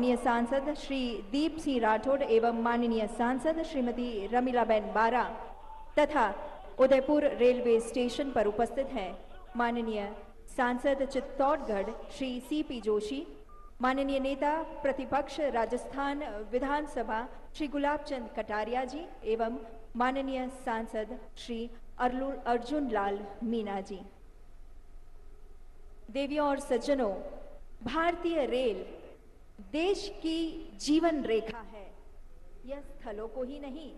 माननीय सांसद श्री दीप सिंह राठौड़ एवं माननीय सांसद श्रीमती रमीलाबेन बारा तथा उदयपुर रेलवे स्टेशन पर उपस्थित हैं माननीय सांसद चित्तौड़गढ़ श्री सीपी जोशी, माननीय नेता प्रतिपक्ष राजस्थान विधानसभा श्री गुलाब चंद कटारिया जी एवं माननीय सांसद श्री अर्जुन लाल मीणा जी। देवियों और सज्जनों, भारतीय रेल देश की जीवन रेखा है। यह स्थलों को ही नहीं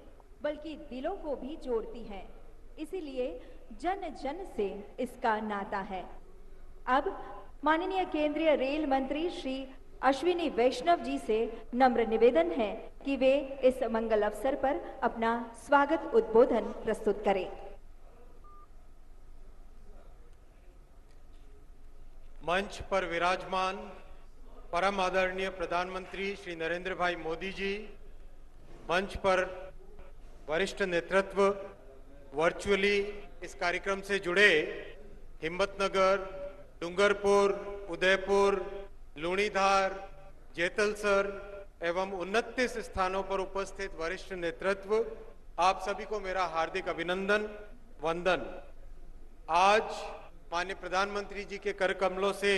बल्कि दिलों को भी जोड़ती है, इसीलिए जन जन से इसका नाता है। अब माननीय केंद्रीय रेल मंत्री श्री अश्विनी वैष्णव जी से नम्र निवेदन है कि वे इस मंगल अवसर पर अपना स्वागत उद्बोधन प्रस्तुत करें। मंच पर विराजमान परम आदरणीय प्रधानमंत्री श्री नरेंद्र भाई मोदी जी, मंच पर वरिष्ठ नेतृत्व, वर्चुअली इस कार्यक्रम से जुड़े हिम्मतनगर, डूंगरपुर, उदयपुर, लूणीधार, जेतलसर एवं 29 स्थानों पर उपस्थित वरिष्ठ नेतृत्व, आप सभी को मेरा हार्दिक अभिनंदन, वंदन। आज माननीय प्रधानमंत्री जी के कर कमलों से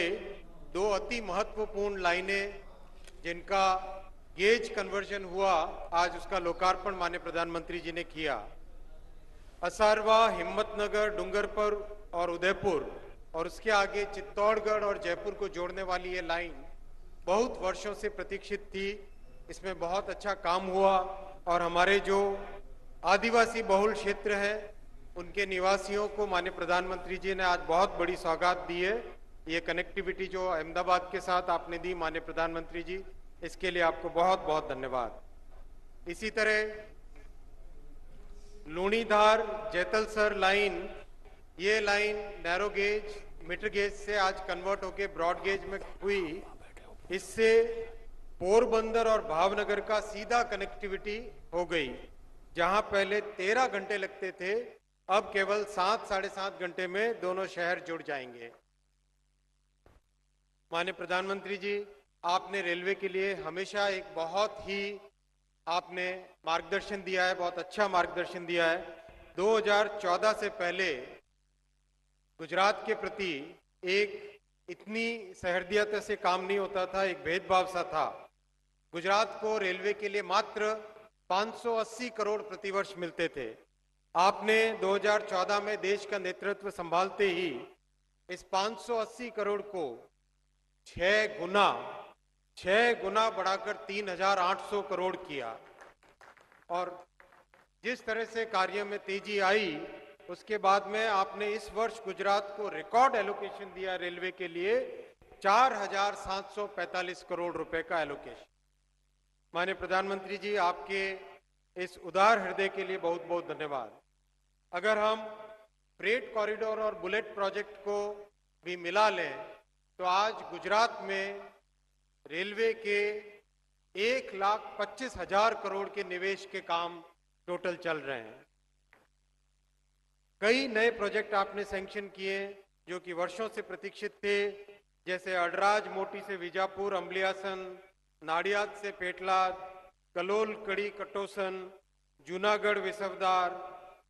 दो अति महत्वपूर्ण लाइनें जिनका गेज कन्वर्जन हुआ, आज उसका लोकार्पण माननीय प्रधानमंत्री जी ने किया। असरवा, हिम्मतनगर, डूंगरपुर और उदयपुर और उसके आगे चित्तौड़गढ़ और जयपुर को जोड़ने वाली ये लाइन बहुत वर्षों से प्रतीक्षित थी। इसमें बहुत अच्छा काम हुआ और हमारे जो आदिवासी बहुल क्षेत्र है उनके निवासियों को माननीय प्रधानमंत्री जी ने आज बहुत बड़ी सौगात दी है। ये कनेक्टिविटी जो अहमदाबाद के साथ आपने दी माननीय प्रधानमंत्री जी, इसके लिए आपको बहुत बहुत धन्यवाद। इसी तरह लूणीधार जेतलसर लाइन, ये line narrow gauge meter gauge से आज कन्वर्ट होके ब्रॉड गेज में हुई। इससे पोरबंदर और भावनगर का सीधा कनेक्टिविटी हो गई। जहां पहले 13 घंटे लगते थे, अब केवल 7 साढ़े 7 घंटे में दोनों शहर जुड़ जाएंगे। माननीय प्रधानमंत्री जी, आपने रेलवे के लिए हमेशा एक बहुत ही आपने मार्गदर्शन दिया है, बहुत अच्छा मार्गदर्शन दिया है। 2014 से पहले गुजरात के प्रति एक इतनी सहृदयता से काम नहीं होता था, एक भेदभाव सा था। गुजरात को रेलवे के लिए मात्र 580 करोड़ प्रतिवर्ष मिलते थे। आपने 2014 में देश का नेतृत्व संभालते ही इस 580 करोड़ को 6 गुना बढ़ाकर 3,800 करोड़ किया। और जिस तरह से कार्य में तेजी आई, उसके बाद में आपने इस वर्ष गुजरात को रिकॉर्ड एलोकेशन दिया रेलवे के लिए, 4,745 करोड़ रुपए का एलोकेशन। माननीय प्रधानमंत्री जी, आपके इस उदार हृदय के लिए बहुत बहुत धन्यवाद। अगर हम फ्रेट कॉरिडोर और बुलेट प्रोजेक्ट को भी मिला लें तो आज गुजरात में रेलवे के 1,25,000 करोड़ के निवेश के काम टोटल चल रहे हैं। कई नए प्रोजेक्ट आपने सैंक्शन किए जो कि वर्षों से प्रतीक्षित थे, जैसे अडराज मोटी से विजापुर, अम्बलियासन, नाडियाद से पेटलाद, कलोल कड़ी कटोसन, जूनागढ़ विसवदार,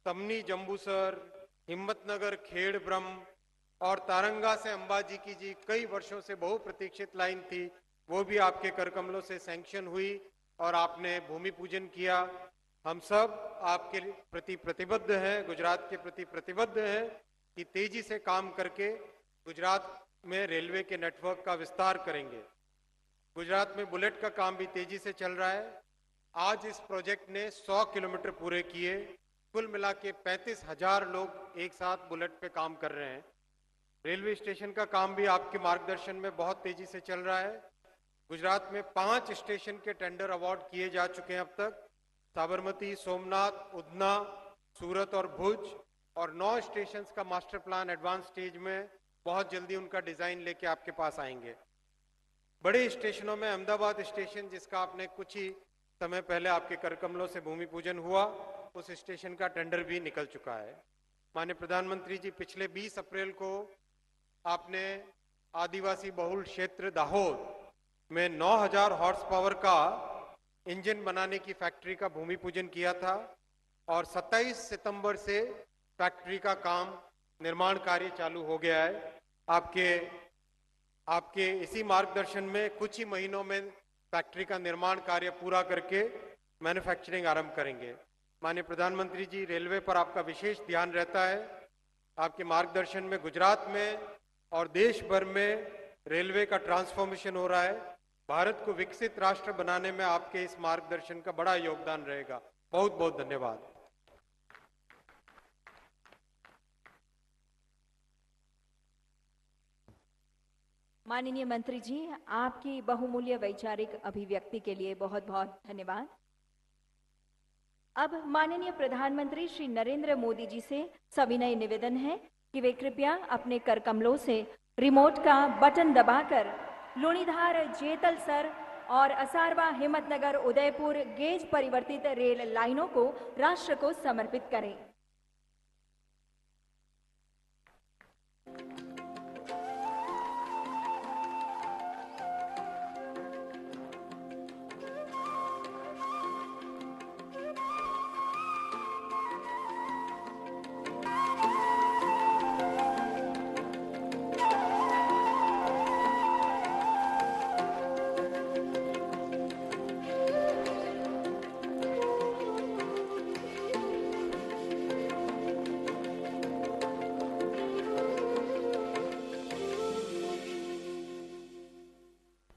तमनी जंबूसर, हिम्मतनगर खेड़ ब्रह्म और तारंगा से अंबाजी की जी कई वर्षों से बहुप्रतीक्षित लाइन थी, वो भी आपके कर कमलों से सैंक्शन हुई और आपने भूमि पूजन किया। हम सब आपके प्रति प्रतिबद्ध हैं, गुजरात के प्रति प्रतिबद्ध हैं कि तेजी से काम करके गुजरात में रेलवे के नेटवर्क का विस्तार करेंगे। गुजरात में बुलेट का काम भी तेजी से चल रहा है। आज इस प्रोजेक्ट ने 100 किलोमीटर पूरे किए। कुल मिला के 35,000 लोग एक साथ बुलेट पे काम कर रहे हैं। रेलवे स्टेशन का काम भी आपके मार्गदर्शन में बहुत तेजी से चल रहा है। गुजरात में 5 स्टेशन के टेंडर अवार्ड किए जा चुके हैं अब तक। साबरमती, सोमनाथ, उधना, सूरत और भुज, और 9 स्टेशन का मास्टर प्लान एडवांस स्टेज में, बहुत जल्दी उनका डिजाइन लेके आपके पास आएंगे। बड़े स्टेशनों में अहमदाबाद स्टेशन, जिसका आपने कुछ ही समय पहले आपके कर कमलों से भूमि पूजन हुआ, उस स्टेशन का टेंडर भी निकल चुका है। माननीय प्रधानमंत्री जी, पिछले 20 अप्रैल को आपने आदिवासी बहुल क्षेत्र दाहोद में 9000 हॉर्स पावर का इंजन बनाने की फैक्ट्री का भूमि पूजन किया था और 27 सितंबर से फैक्ट्री का काम निर्माण कार्य चालू हो गया है। आपके इसी मार्गदर्शन में कुछ ही महीनों में फैक्ट्री का निर्माण कार्य पूरा करके मैन्युफैक्चरिंग आरंभ करेंगे। माननीय प्रधानमंत्री जी, रेलवे पर आपका विशेष ध्यान रहता है। आपके मार्गदर्शन में गुजरात में और देश भर में रेलवे का ट्रांसफॉर्मेशन हो रहा है। भारत को विकसित राष्ट्र बनाने में आपके इस मार्गदर्शन का बड़ा योगदान रहेगा। बहुत बहुत धन्यवाद। माननीय मंत्री जी, आपकी बहुमूल्य वैचारिक अभिव्यक्ति के लिए बहुत बहुत धन्यवाद। अब माननीय प्रधानमंत्री श्री नरेंद्र मोदी जी से सविनय निवेदन है कि वे कृपया अपने कर कमलों से रिमोट का बटन दबाकर लुणीधार, जेतलसर और असारवा, हिम्मतनगर, उदयपुर गेज परिवर्तित रेल लाइनों को राष्ट्र को समर्पित करें।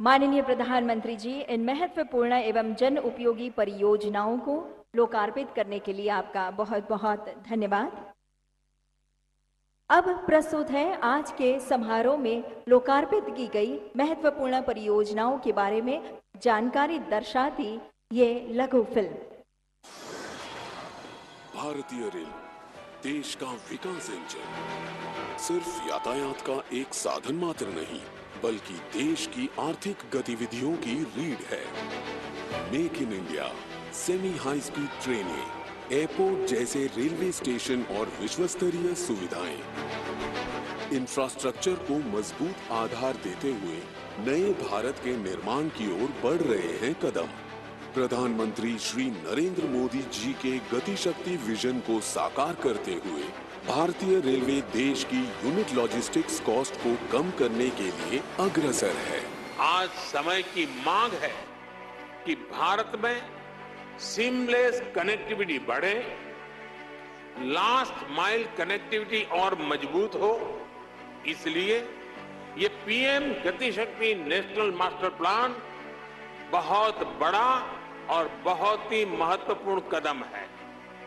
माननीय प्रधानमंत्री जी, इन महत्वपूर्ण एवं जन उपयोगी परियोजनाओं को लोकार्पित करने के लिए आपका बहुत बहुत धन्यवाद। अब प्रस्तुत है आज के समारोह में लोकार्पित की गई महत्वपूर्ण परियोजनाओं के बारे में जानकारी दर्शाती ये लघु फिल्म। भारतीय रेल देश का विकास इंजन सिर्फ यातायात का एक साधन मात्र नहीं, बल्कि देश की आर्थिक गतिविधियों की रीढ़ है। Make in India, semi high speed ट्रेनें, एयरपोर्ट जैसे रेलवे स्टेशन और विश्वस्तरीय सुविधाएं, इंफ्रास्ट्रक्चर को मजबूत आधार देते हुए नए भारत के निर्माण की ओर बढ़ रहे हैं कदम। प्रधानमंत्री श्री नरेंद्र मोदी जी के गति शक्ति विजन को साकार करते हुए भारतीय रेलवे देश की यूनिट लॉजिस्टिक्स कॉस्ट को कम करने के लिए अग्रसर है। आज समय की मांग है कि भारत में सीमलेस कनेक्टिविटी बढ़े, लास्ट माइल कनेक्टिविटी और मजबूत हो। इसलिए ये पीएम गति शक्ति नेशनल मास्टर प्लान बहुत बड़ा और बहुत ही महत्वपूर्ण कदम है।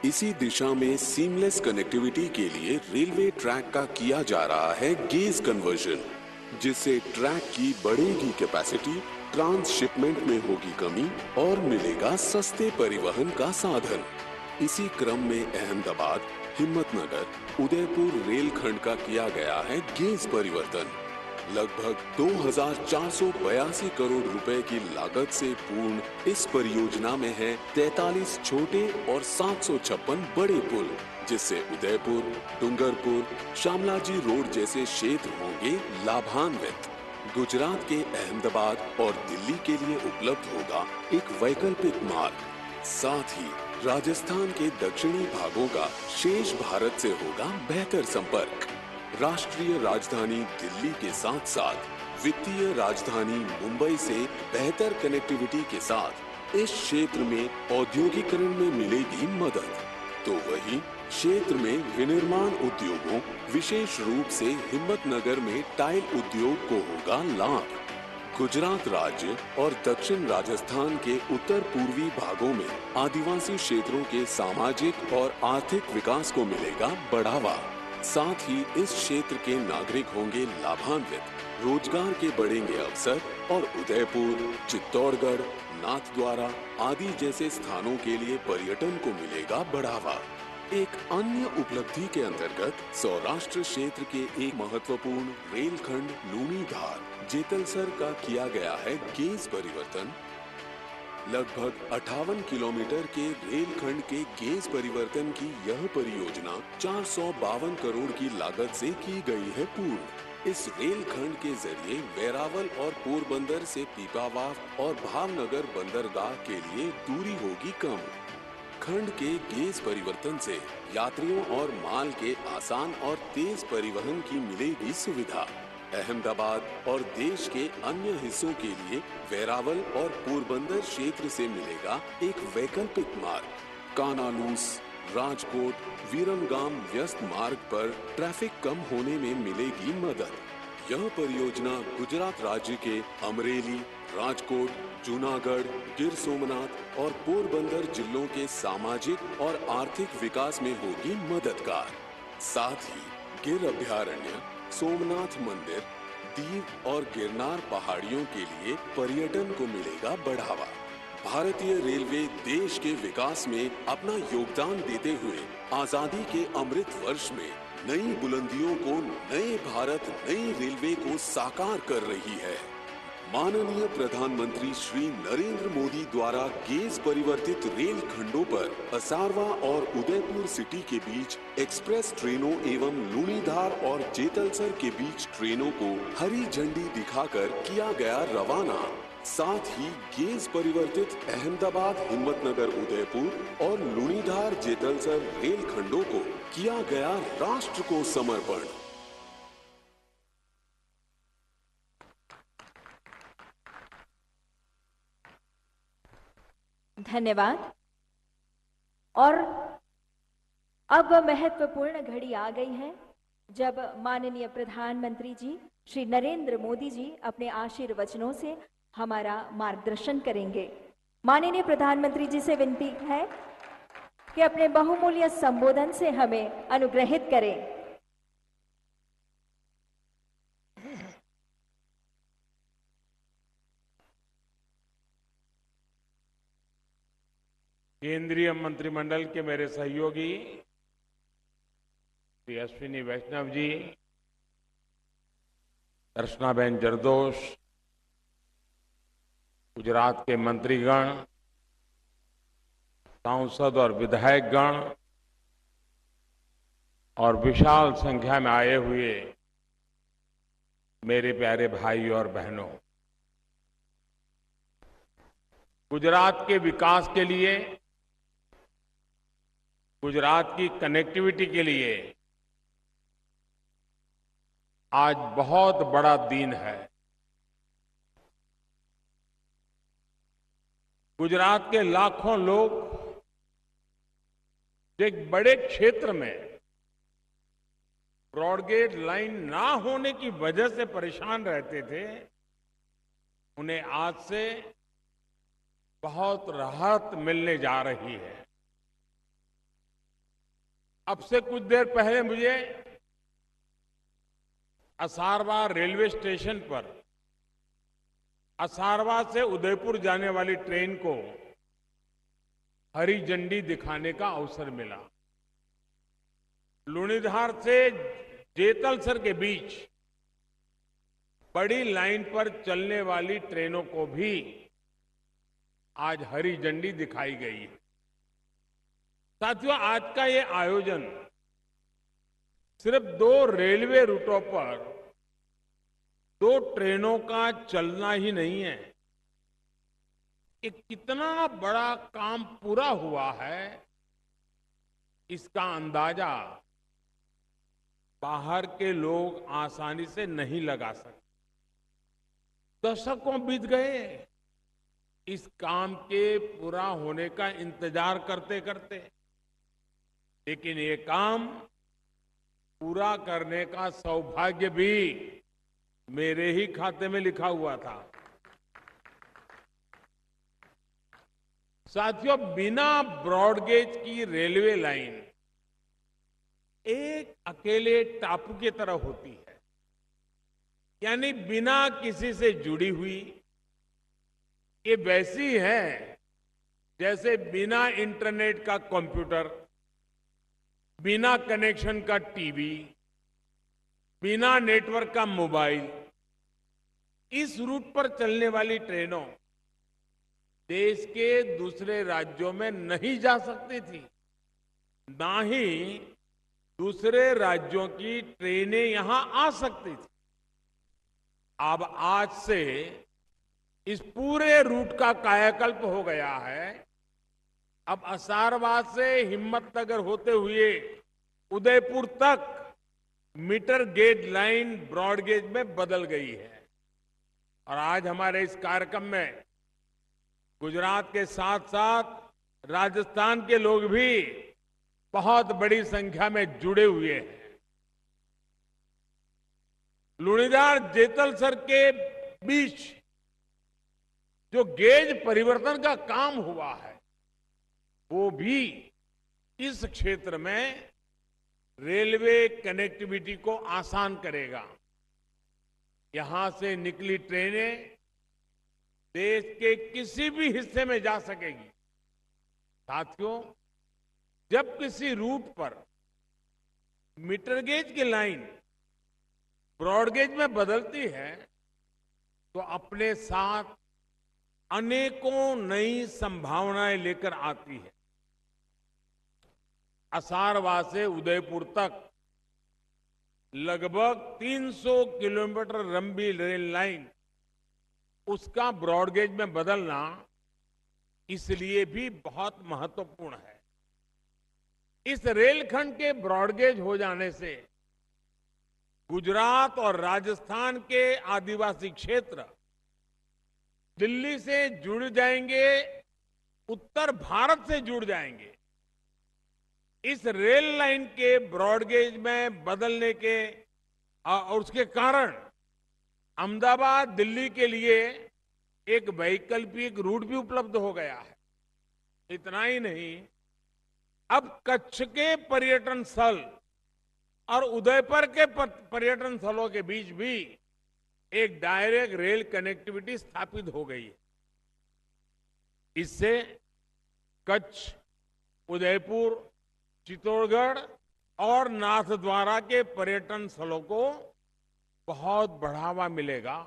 इसी दिशा में सीमलेस कनेक्टिविटी के लिए रेलवे ट्रैक का किया जा रहा है गेज कन्वर्जन, जिससे ट्रैक की बढ़ेगी कैपेसिटी, ट्रांसशिपमेंट में होगी कमी और मिलेगा सस्ते परिवहन का साधन। इसी क्रम में अहमदाबाद, हिम्मतनगर, उदयपुर रेलखंड का किया गया है गेज परिवर्तन। लगभग 2482 करोड़ रुपए की लागत से पूर्ण इस परियोजना में है 43 छोटे और 756 बड़े पुल, जिससे उदयपुर, डूंगरपुर, शामलाजी रोड जैसे क्षेत्र होंगे लाभान्वित। गुजरात के अहमदाबाद और दिल्ली के लिए उपलब्ध होगा एक वैकल्पिक मार्ग। साथ ही राजस्थान के दक्षिणी भागों का शेष भारत से होगा बेहतर संपर्क। राष्ट्रीय राजधानी दिल्ली के साथ साथ वित्तीय राजधानी मुंबई से बेहतर कनेक्टिविटी के साथ इस क्षेत्र में औद्योगिकरण में मिलेगी मदद। तो वहीं क्षेत्र में विनिर्माण उद्योगों, विशेष रूप से हिम्मतनगर में टाइल उद्योग को होगा लाभ। गुजरात राज्य और दक्षिण राजस्थान के उत्तर पूर्वी भागों में आदिवासी क्षेत्रों के सामाजिक और आर्थिक विकास को मिलेगा बढ़ावा। साथ ही इस क्षेत्र के नागरिक होंगे लाभान्वित, रोजगार के बढ़ेंगे अवसर और उदयपुर, चित्तौड़गढ़, नाथद्वारा आदि जैसे स्थानों के लिए पर्यटन को मिलेगा बढ़ावा। एक अन्य उपलब्धि के अंतर्गत सौराष्ट्र क्षेत्र के एक महत्वपूर्ण रेलखंड लूणीधार, जेतलसर का किया गया है गेज परिवर्तन। लगभग 58 किलोमीटर के रेलखंड के गेज परिवर्तन की यह परियोजना 452 करोड़ की लागत से की गई है पूर्ण। इस रेल खंड के जरिए वेरावल और पोरबंदर से पीपावाव और भावनगर बंदरगाह के लिए दूरी होगी कम। खंड के गेज परिवर्तन से यात्रियों और माल के आसान और तेज परिवहन की मिलेगी सुविधा। अहमदाबाद और देश के अन्य हिस्सों के लिए वेरावल और पोरबंदर क्षेत्र से मिलेगा एक वैकल्पिक मार्ग। कानालूस, राजकोट, वीरमगाम व्यस्त मार्ग पर ट्रैफिक कम होने में मिलेगी मदद। यह परियोजना गुजरात राज्य के अमरेली, राजकोट, जूनागढ़, गिर सोमनाथ और पोरबंदर जिलों के सामाजिक और आर्थिक विकास में होगी मददगार। साथ ही गिर अभयारण्य, सोमनाथ मंदिर, दीव और गिरनार पहाड़ियों के लिए पर्यटन को मिलेगा बढ़ावा। भारतीय रेलवे देश के विकास में अपना योगदान देते हुए आजादी के अमृत वर्ष में नई बुलंदियों को, नए भारत, नई रेलवे को साकार कर रही है। माननीय प्रधानमंत्री श्री नरेंद्र मोदी द्वारा गेज परिवर्तित रेल खंडों पर असारवा और उदयपुर सिटी के बीच एक्सप्रेस ट्रेनों एवं लूणीधार और जेतलसर के बीच ट्रेनों को हरी झंडी दिखाकर किया गया रवाना। साथ ही गेज परिवर्तित अहमदाबाद, हिम्मतनगर, उदयपुर और लूणीधार जेतलसर रेल खंडों को किया गया राष्ट्र को समर्पण। धन्यवाद। और अब वह महत्वपूर्ण घड़ी आ गई है जब माननीय प्रधानमंत्री जी श्री नरेंद्र मोदी जी अपने आशीर्वचनों से हमारा मार्गदर्शन करेंगे। माननीय प्रधानमंत्री जी से विनती है कि अपने बहुमूल्य संबोधन से हमें अनुग्रहित करें। केंद्रीय मंत्रिमंडल के मेरे सहयोगी श्री अश्विनी वैष्णव जी, दर्शनाबेन जरदोश, गुजरात के मंत्रीगण, सांसद और विधायकगण और विशाल संख्या में आए हुए मेरे प्यारे भाई और बहनों, गुजरात के विकास के लिए, गुजरात की कनेक्टिविटी के लिए आज बहुत बड़ा दिन है। गुजरात के लाखों लोग एक बड़े क्षेत्र में ब्रॉडगेज लाइन ना होने की वजह से परेशान रहते थे, उन्हें आज से बहुत राहत मिलने जा रही है। अब से कुछ देर पहले मुझे असारवा रेलवे स्टेशन पर असारवा से उदयपुर जाने वाली ट्रेन को हरी झंडी दिखाने का अवसर मिला। लूणीधार से जेतलसर के बीच बड़ी लाइन पर चलने वाली ट्रेनों को भी आज हरी झंडी दिखाई गई है। साथियों, आज का ये आयोजन सिर्फ 2 रेलवे रूटों पर 2 ट्रेनों का चलना ही नहीं है, कि कितना बड़ा काम पूरा हुआ है इसका अंदाजा बाहर के लोग आसानी से नहीं लगा सकते। दशकों बीत गए इस काम के पूरा होने का इंतजार करते करते, लेकिन ये काम पूरा करने का सौभाग्य भी मेरे ही खाते में लिखा हुआ था। साथियों, बिना ब्रॉडगेज की रेलवे लाइन एक अकेले टापू की तरह होती है, यानी बिना किसी से जुड़ी हुई। ये वैसी है जैसे बिना इंटरनेट का कंप्यूटर, बिना कनेक्शन का टीवी, बिना नेटवर्क का मोबाइल। इस रूट पर चलने वाली ट्रेनों देश के दूसरे राज्यों में नहीं जा सकती थी, ना ही दूसरे राज्यों की ट्रेनें यहां आ सकती थी। अब आज से इस पूरे रूट का कायाकल्प हो गया है। अब असारवाद से हिम्मतनगर होते हुए उदयपुर तक meter gauge line broad gauge में बदल गई है। और आज हमारे इस कार्यक्रम में गुजरात के साथ साथ राजस्थान के लोग भी बहुत बड़ी संख्या में जुड़े हुए हैं। लुणीधार जेतलसर के बीच जो गेज परिवर्तन का काम हुआ है वो भी इस क्षेत्र में रेलवे कनेक्टिविटी को आसान करेगा। यहां से निकली ट्रेनें देश के किसी भी हिस्से में जा सकेगी। साथियों, जब किसी रूट पर मीटर गेज की लाइन ब्रॉड गेज में बदलती है तो अपने साथ अनेकों नई संभावनाएं लेकर आती है। असारवा से उदयपुर तक लगभग 300 किलोमीटर लंबी रेल लाइन उसका ब्रॉड गेज में बदलना इसलिए भी बहुत महत्वपूर्ण है। इस रेलखंड के ब्रॉड गेज हो जाने से गुजरात और राजस्थान के आदिवासी क्षेत्र दिल्ली से जुड़ जाएंगे, उत्तर भारत से जुड़ जाएंगे। इस रेल लाइन के ब्रॉड गेज में बदलने के और उसके कारण अहमदाबाद दिल्ली के लिए एक वैकल्पिक रूट भी उपलब्ध हो गया है। इतना ही नहीं, अब कच्छ के पर्यटन स्थल और उदयपुर के पर्यटन स्थलों के बीच भी एक डायरेक्ट रेल कनेक्टिविटी स्थापित हो गई है। इससे कच्छ, उदयपुर, चित्तौड़गढ़ और नाथद्वारा के पर्यटन स्थलों को बहुत बढ़ावा मिलेगा।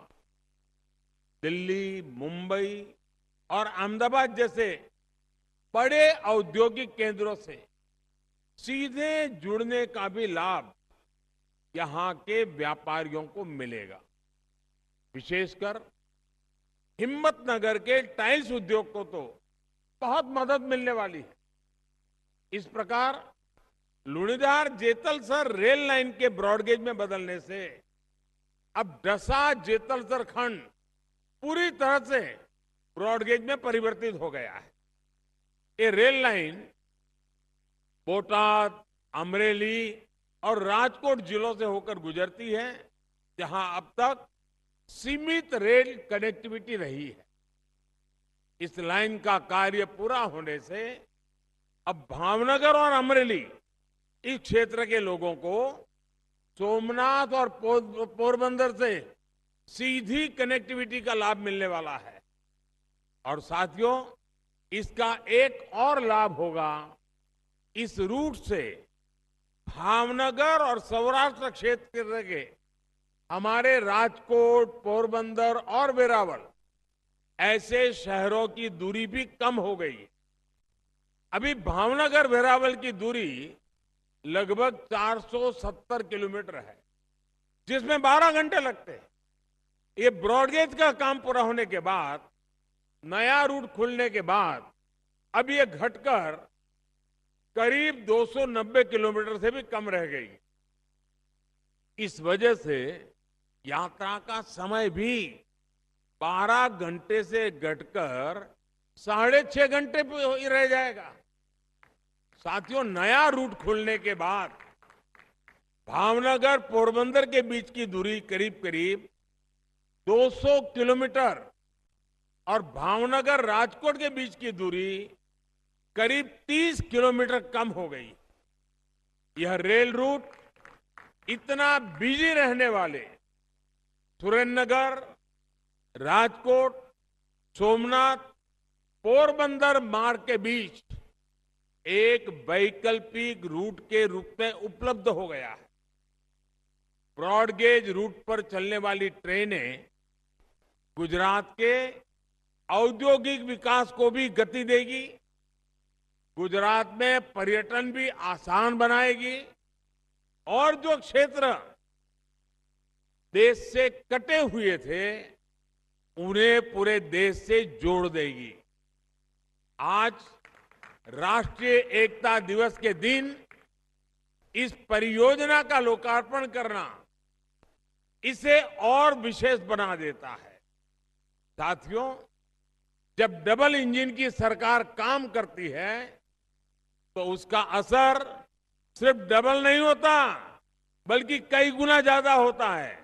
दिल्ली, मुंबई और अहमदाबाद जैसे बड़े औद्योगिक केंद्रों से सीधे जुड़ने का भी लाभ यहां के व्यापारियों को मिलेगा। विशेषकर हिम्मतनगर के टाइल्स उद्योग को तो बहुत मदद मिलने वाली है। इस प्रकार लुणीधार जेतलसर रेल लाइन के ब्रॉडगेज में बदलने से अब डसा जेतलसर खंड पूरी तरह से ब्रॉडगेज में परिवर्तित हो गया है। ये रेल लाइन बोटाद, अमरेली और राजकोट जिलों से होकर गुजरती है, जहां अब तक सीमित रेल कनेक्टिविटी रही है। इस लाइन का कार्य पूरा होने से अब भावनगर और अमरेली इस क्षेत्र के लोगों को सोमनाथ और पोरबंदर से सीधी कनेक्टिविटी का लाभ मिलने वाला है। और साथियों, इसका एक और लाभ होगा, इस रूट से भावनगर और सौराष्ट्र क्षेत्र के हमारे राजकोट, पोरबंदर और वेरावल ऐसे शहरों की दूरी भी कम हो गई। अभी भावनगर वेरावल की दूरी लगभग 470 किलोमीटर है, जिसमें 12 घंटे लगते हैं। ये ब्रॉडगेज का काम पूरा होने के बाद, नया रूट खुलने के बाद अब ये घटकर करीब 290 किलोमीटर से भी कम रह गई। इस वजह से यात्रा का समय भी 12 घंटे से घटकर 6.5 घंटे पे रह जाएगा। साथियों, नया रूट खुलने के बाद भावनगर पोरबंदर के बीच की दूरी करीब करीब 200 किलोमीटर और भावनगर राजकोट के बीच की दूरी करीब 30 किलोमीटर कम हो गई। यह रेल रूट इतना बिजी रहने वाले सुरेंद्रनगर, राजकोट, सोमनाथ, पोरबंदर मार्ग के बीच एक वैकल्पिक रूट के रूप में उपलब्ध हो गया है। ब्रॉडगेज रूट पर चलने वाली ट्रेनें गुजरात के औद्योगिक विकास को भी गति देगी, गुजरात में पर्यटन भी आसान बनाएगी और जो क्षेत्र देश से कटे हुए थे उन्हें पूरे देश से जोड़ देगी। आज राष्ट्रीय एकता दिवस के दिन इस परियोजना का लोकार्पण करना इसे और विशेष बना देता है। साथियों, जब डबल इंजन की सरकार काम करती है तो उसका असर सिर्फ डबल नहीं होता बल्कि कई गुना ज्यादा होता है।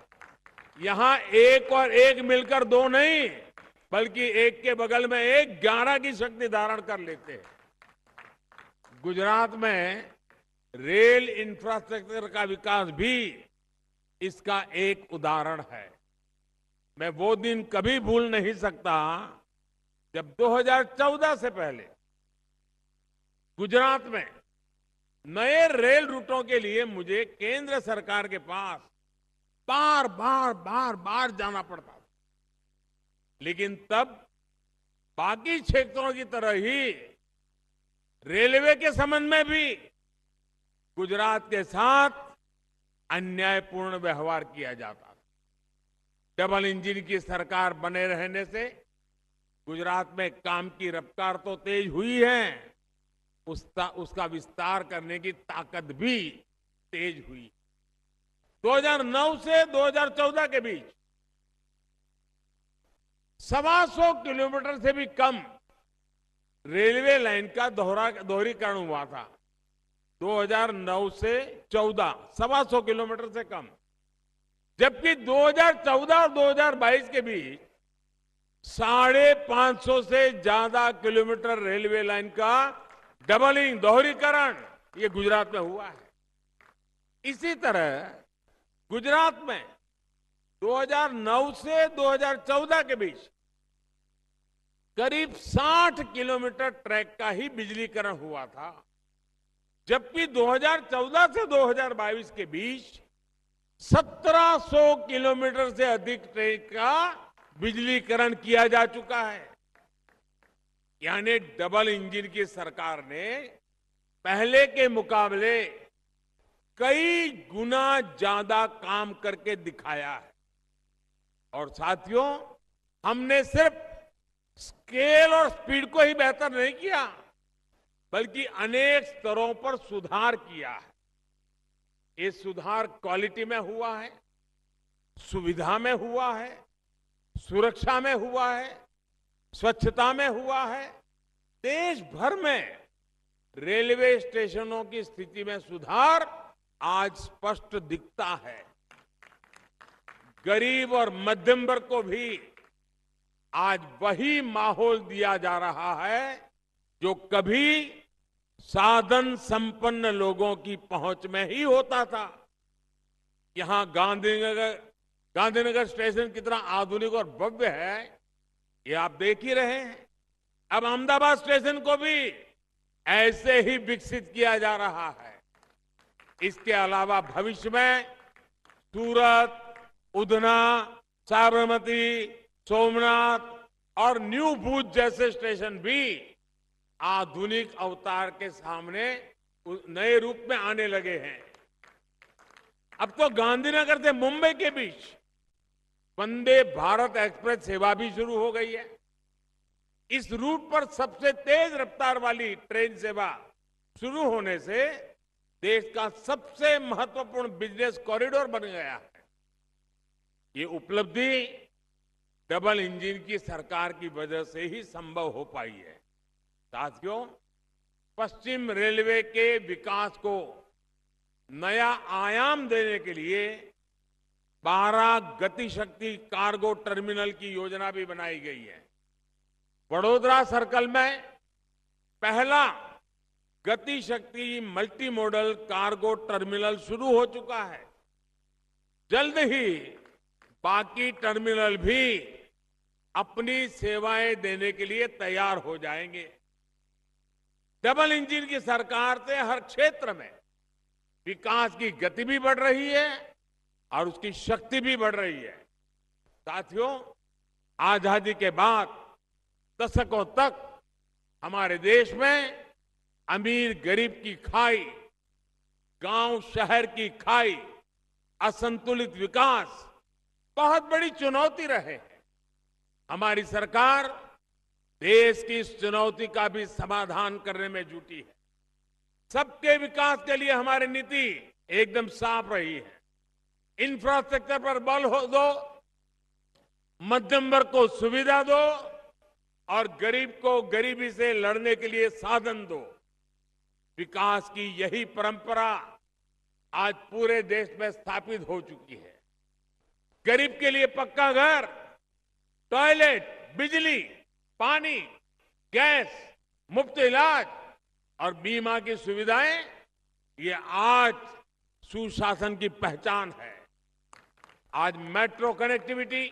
यहां एक और एक मिलकर दो नहीं बल्कि एक के बगल में एक 11 की शक्ति धारण कर लेते हैं। गुजरात में रेल इंफ्रास्ट्रक्चर का विकास भी इसका एक उदाहरण है। मैं वो दिन कभी भूल नहीं सकता जब 2014 से पहले गुजरात में नए रेल रूटों के लिए मुझे केंद्र सरकार के पास बार बार जाना पड़ता था। लेकिन तब बाकी क्षेत्रों की तरह ही रेलवे के संबंध में भी गुजरात के साथ अन्यायपूर्ण व्यवहार किया जाता था। डबल इंजन की सरकार बने रहने से गुजरात में काम की रफ्तार तो तेज हुई है, उसका विस्तार करने की ताकत भी तेज हुई। 2009 से 2014 के बीच 125 किलोमीटर से भी कम रेलवे लाइन का दोहरीकरण हुआ था। 2009 से 14 125 किलोमीटर से कम, जबकि 2014 और 2022 के बीच 550 से ज्यादा किलोमीटर रेलवे लाइन का डबलिंग दोहरीकरण ये गुजरात में हुआ है। इसी तरह गुजरात में 2009 से 2014 के बीच करीब 60 किलोमीटर ट्रैक का ही बिजलीकरण हुआ था, जबकि 2014 से 2022 के बीच 1700 किलोमीटर से अधिक ट्रैक का बिजलीकरण किया जा चुका है। यानी डबल इंजन की सरकार ने पहले के मुकाबले कई गुना ज्यादा काम करके दिखाया है। और साथियों, हमने सिर्फ स्केल और स्पीड को ही बेहतर नहीं किया बल्कि अनेक स्तरों पर सुधार किया है। ये सुधार क्वालिटी में हुआ है, सुविधा में हुआ है, सुरक्षा में हुआ है, स्वच्छता में हुआ है। देश भर में रेलवे स्टेशनों की स्थिति में सुधार आज स्पष्ट दिखता है। गरीब और मध्यम वर्ग को भी आज वही माहौल दिया जा रहा है जो कभी साधन संपन्न लोगों की पहुंच में ही होता था। यहां गांधीनगर स्टेशन कितना आधुनिक और भव्य है ये आप देख ही रहे हैं। अब अहमदाबाद स्टेशन को भी ऐसे ही विकसित किया जा रहा है। इसके अलावा भविष्य में सूरत, उधना, साबरमती, सोमनाथ और न्यू भूज जैसे स्टेशन भी आधुनिक अवतार के सामने नए रूप में आने लगे हैं। अब तो गांधीनगर से मुंबई के बीच वंदे भारत एक्सप्रेस सेवा भी शुरू हो गई है। इस रूट पर सबसे तेज रफ्तार वाली ट्रेन सेवा शुरू होने से देश का सबसे महत्वपूर्ण बिजनेस कॉरिडोर बन गया है। ये उपलब्धि डबल इंजन की सरकार की वजह से ही संभव हो पाई है। साथियों, पश्चिम रेलवे के विकास को नया आयाम देने के लिए 12 गति शक्ति कार्गो टर्मिनल की योजना भी बनाई गई है। वडोदरा सर्कल में पहला गति शक्ति मल्टी मॉडल कार्गो टर्मिनल शुरू हो चुका है। जल्द ही बाकी टर्मिनल भी अपनी सेवाएं देने के लिए तैयार हो जाएंगे। डबल इंजन की सरकार से हर क्षेत्र में विकास की गति भी बढ़ रही है और उसकी शक्ति भी बढ़ रही है। साथियों, आजादी के बाद दशकों तक हमारे देश में अमीर गरीब की खाई, गांव शहर की खाई, असंतुलित विकास बहुत बड़ी चुनौती रहे। हमारी सरकार देश की इस चुनौती का भी समाधान करने में जुटी है। सबके विकास के लिए हमारी नीति एकदम साफ रही है। इंफ्रास्ट्रक्चर पर बल दो, मध्यम वर्ग को सुविधा दो और गरीब को गरीबी से लड़ने के लिए साधन दो। विकास की यही परंपरा आज पूरे देश में स्थापित हो चुकी है। गरीब के लिए पक्का घर, टॉयलेट, बिजली, पानी, गैस, मुफ्त इलाज और बीमा की सुविधाएं, ये आज सुशासन की पहचान है। आज मेट्रो कनेक्टिविटी,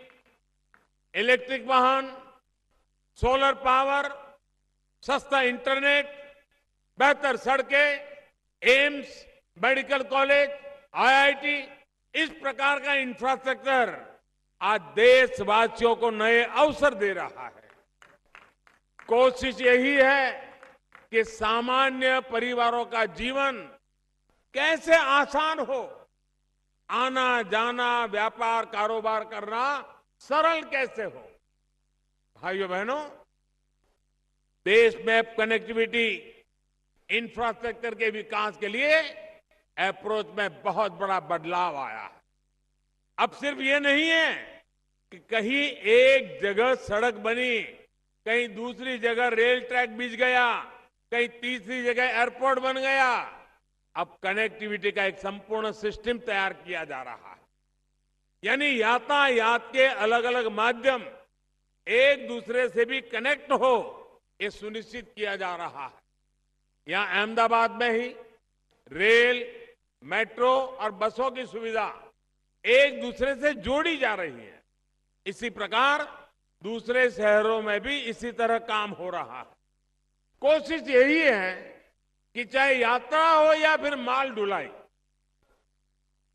इलेक्ट्रिक वाहन, सोलर पावर, सस्ता इंटरनेट, बेहतर सड़कें, एम्स, मेडिकल कॉलेज, आईआईटी, इस प्रकार का इंफ्रास्ट्रक्चर आज देशवासियों को नए अवसर दे रहा है। कोशिश यही है कि सामान्य परिवारों का जीवन कैसे आसान हो, आना जाना, व्यापार कारोबार करना सरल कैसे हो। भाइयों बहनों, देश में कनेक्टिविटी इंफ्रास्ट्रक्चर के विकास के लिए अप्रोच में बहुत बड़ा बदलाव आया है। अब सिर्फ ये नहीं है कि कहीं एक जगह सड़क बनी, कहीं दूसरी जगह रेल ट्रैक बिछ गया, कहीं तीसरी जगह एयरपोर्ट बन गया। अब कनेक्टिविटी का एक संपूर्ण सिस्टम तैयार किया जा रहा है। यानी यातायात के अलग अलग माध्यम एक दूसरे से भी कनेक्ट हो, ये सुनिश्चित किया जा रहा है। यहां अहमदाबाद में ही रेल, मेट्रो और बसों की सुविधा एक दूसरे से जोड़ी जा रही है। इसी प्रकार दूसरे शहरों में भी इसी तरह काम हो रहा है। कोशिश यही है कि चाहे यात्रा हो या फिर माल ढुलाई,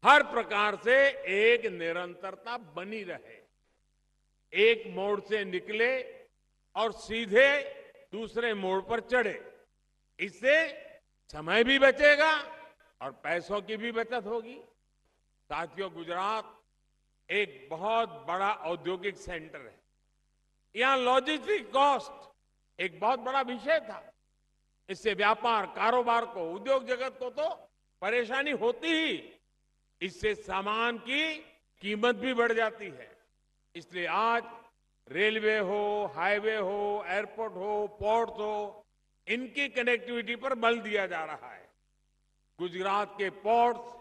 हर प्रकार से एक निरंतरता बनी रहे। एक मोड़ से निकले और सीधे दूसरे मोड़ पर चढ़े। इससे समय भी बचेगा और पैसों की भी बचत होगी। साथियों, गुजरात एक बहुत बड़ा औद्योगिक सेंटर है। यहां लॉजिस्टिक कॉस्ट एक बहुत बड़ा विषय था। इससे व्यापार, कारोबार को, उद्योग जगत को तो परेशानी होती ही, इससे सामान की कीमत भी बढ़ जाती है। इसलिए आज रेलवे हो, हाईवे हो, एयरपोर्ट हो, पोर्ट हो, इनकी कनेक्टिविटी पर बल दिया जा रहा है। गुजरात के पोर्ट्स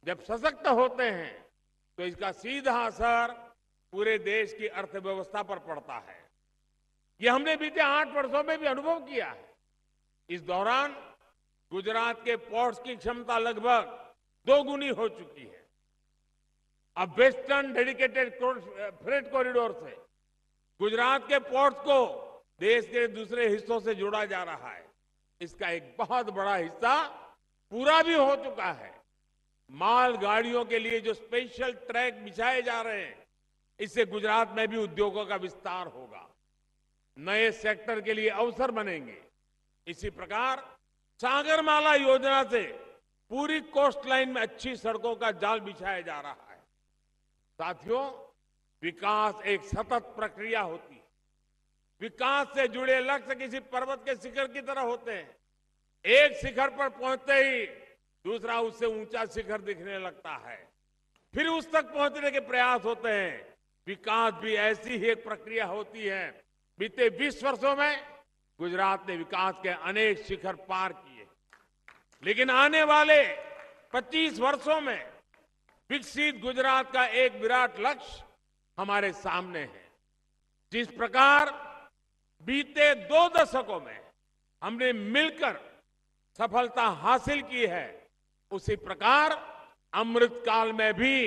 जब सशक्त होते हैं तो इसका सीधा असर पूरे देश की अर्थव्यवस्था पर पड़ता है। यह हमने बीते 8 वर्षों में भी अनुभव किया है। इस दौरान गुजरात के पोर्ट्स की क्षमता लगभग 2 गुनी हो चुकी है। अब वेस्टर्न डेडिकेटेड फ्रेट कॉरिडोर से गुजरात के पोर्ट्स को देश के दूसरे हिस्सों से जोड़ा जा रहा है। इसका एक बहुत बड़ा हिस्सा पूरा भी हो चुका है। माल गाड़ियों के लिए जो स्पेशल ट्रैक बिछाए जा रहे हैं, इससे गुजरात में भी उद्योगों का विस्तार होगा, नए सेक्टर के लिए अवसर बनेंगे। इसी प्रकार सागरमाला योजना से पूरी कोस्ट लाइन में अच्छी सड़कों का जाल बिछाया जा रहा है। साथियों, विकास एक सतत प्रक्रिया होती है। विकास से जुड़े लक्ष्य किसी पर्वत के शिखर की तरह होते हैं। एक शिखर पर पहुंचते ही दूसरा उससे ऊंचा शिखर दिखने लगता है, फिर उस तक पहुंचने के प्रयास होते हैं। विकास भी ऐसी ही एक प्रक्रिया होती है। बीते 20 वर्षों में गुजरात ने विकास के अनेक शिखर पार किए, लेकिन आने वाले 25 वर्षों में विकसित गुजरात का एक विराट लक्ष्य हमारे सामने है। जिस प्रकार बीते 2 दशकों में हमने मिलकर सफलता हासिल की है, उसी प्रकार अमृत काल में भी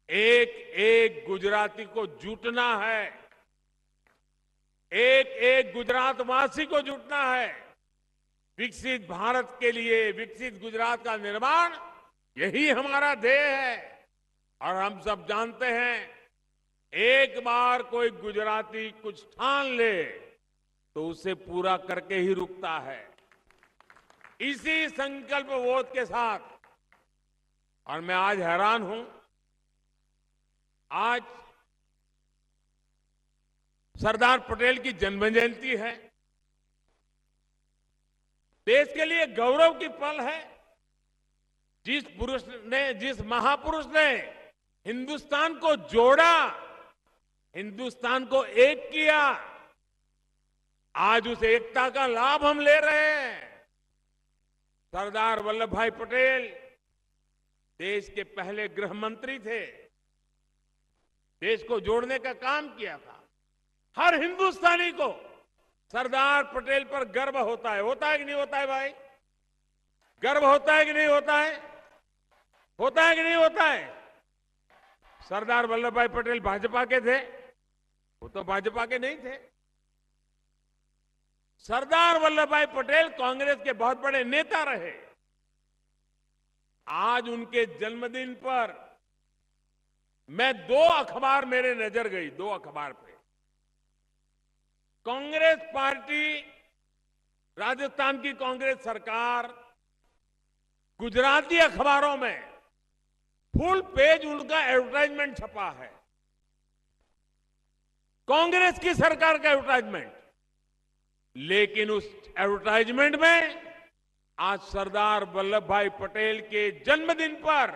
एक एक गुजराती को जुटना है, एक एक गुजरातवासी को जुटना है। विकसित भारत के लिए विकसित गुजरात का निर्माण, यही हमारा ध्येय है। और हम सब जानते हैं, एक बार कोई गुजराती कुछ ठान ले तो उसे पूरा करके ही रुकता है। इसी संकल्प बोध के साथ, और मैं आज हैरान हूं आज सरदार पटेल की जन्म जयंती है। देश के लिए गौरव की पल है। जिस महापुरुष ने हिंदुस्तान को जोड़ा, हिंदुस्तान को एक किया, आज उस एकता का लाभ हम ले रहे हैं। सरदार वल्लभ भाई पटेल देश के पहले गृह मंत्री थे। देश को जोड़ने का काम किया था। हर हिंदुस्तानी को सरदार पटेल पर गर्व होता है कि नहीं होता है भाई? गर्व होता है कि नहीं होता है? होता है कि नहीं होता है? सरदार वल्लभ भाई पटेल भाजपा के थे? वो तो भाजपा के नहीं थे। सरदार वल्लभ भाई पटेल कांग्रेस के बहुत बड़े नेता रहे। आज उनके जन्मदिन पर मैं 2 अखबार मेरे नजर गई, 2 अखबार पे। कांग्रेस पार्टी, राजस्थान की कांग्रेस सरकार, गुजराती अखबारों में फुल पेज उनका एडवर्टाइजमेंट छपा है। कांग्रेस की सरकार का एडवर्टाइजमेंट। लेकिन उस एडवर्टाइजमेंट में आज सरदार वल्लभ भाई पटेल के जन्मदिन पर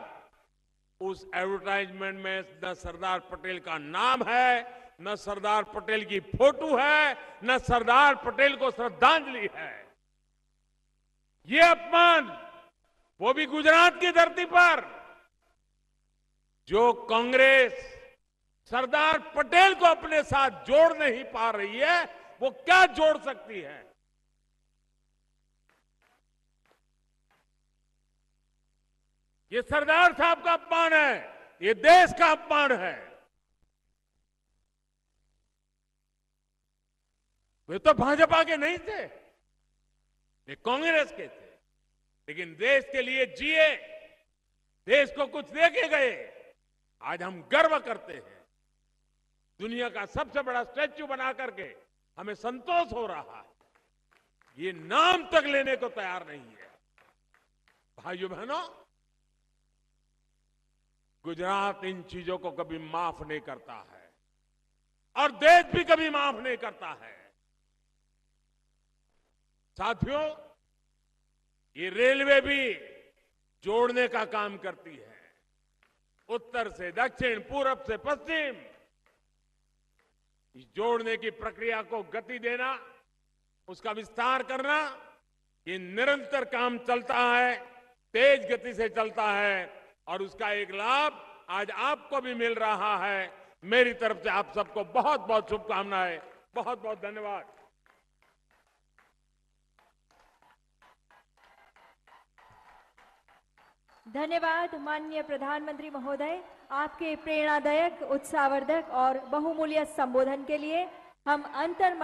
उस एडवर्टाइजमेंट में न सरदार पटेल का नाम है, न सरदार पटेल की फोटो है, न सरदार पटेल को श्रद्धांजलि है। ये अपमान, वो भी गुजरात की धरती पर। जो कांग्रेस सरदार पटेल को अपने साथ जोड़ नहीं पा रही है, वो क्या जोड़ सकती है? ये सरदार साहब का अपमान है, ये देश का अपमान है। वे तो भाजपा के नहीं थे, वे कांग्रेस के थे, लेकिन देश के लिए जिए, देश को कुछ दे के गए। आज हम गर्व करते हैं। दुनिया का सबसे बड़ा स्टैच्यू बना करके हमें संतोष हो रहा है। ये नाम तक लेने को तैयार नहीं है। भाइयों बहनों, गुजरात इन चीजों को कभी माफ नहीं करता है और देश भी कभी माफ नहीं करता है। साथियों, ये रेलवे भी जोड़ने का काम करती है। उत्तर से दक्षिण, पूरब से पश्चिम, इस जोड़ने की प्रक्रिया को गति देना, उसका विस्तार करना, ये निरंतर काम चलता है, तेज गति से चलता है और उसका एक लाभ आज आपको भी मिल रहा है। मेरी तरफ से आप सबको बहुत बहुत शुभकामनाएं, बहुत बहुत धन्यवाद। धन्यवाद माननीय प्रधानमंत्री महोदय, आपके प्रेरणादायक, उत्साहवर्धक और बहुमूल्य संबोधन के लिए। हम अंतर